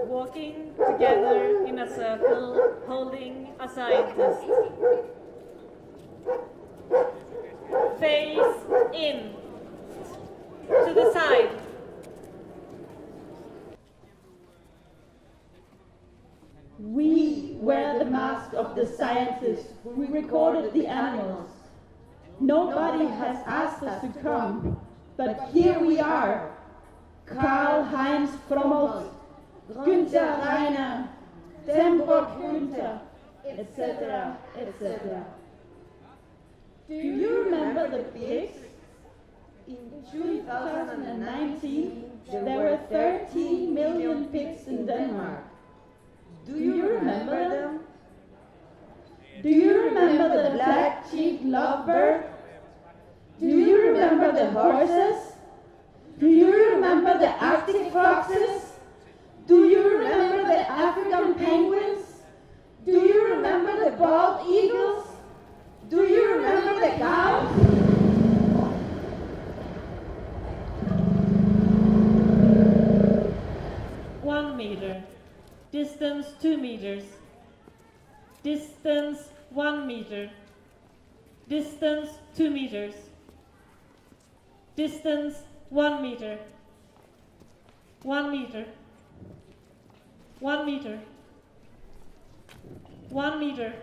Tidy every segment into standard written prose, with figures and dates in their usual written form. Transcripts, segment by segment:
Walking together in a circle, holding a scientist. Face in. To the side. We wear the mask of the scientists who recorded the animals. Nobody has asked us to come, but here we are. Karl-Heinz Frommelt, Günther Reiner, Temburg Günther, etc., etc. Do you remember the pigs? In 2019, there were 13 million pigs in Denmark. Do you remember them? Do you remember the black-cheeked lovebird? Do you remember the horses? Do you remember the Arctic foxes? Do you remember the African penguins? Do you remember the bald eagles? Do you remember the cows? One meter. Distance 2 meters. Distance 1 meter. Distance 2 meters. Distance 1 meter. 1 meter. 1 meter. 1 meter.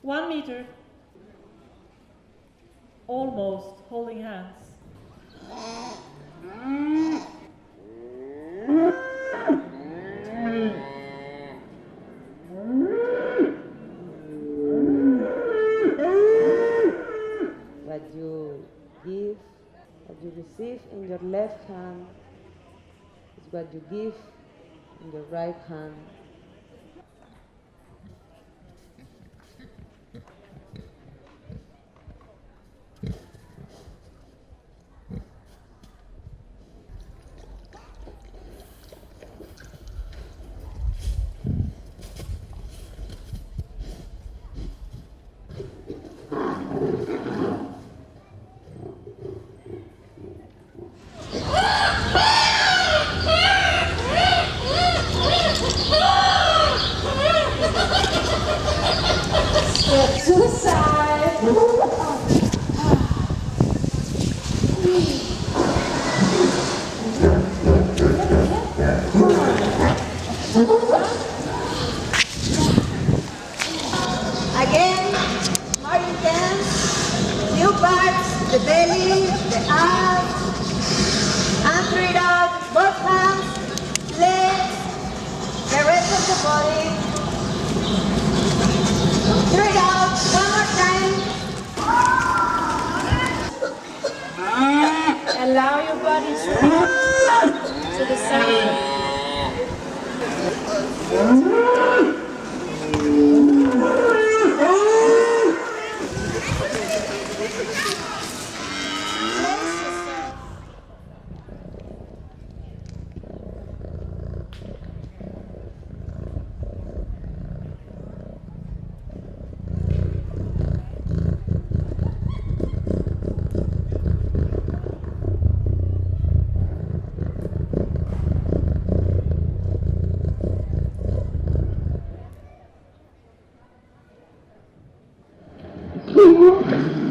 1 meter. Almost holding hands. What you give, what you receive in your left hand is what you give in your right hand. Step to the side. Again, how you dance, new parts, the belly, the arms, and through it out, both hands, legs, the rest of the body. Through it out, one more time. Allow your body to move to the center. Thank you.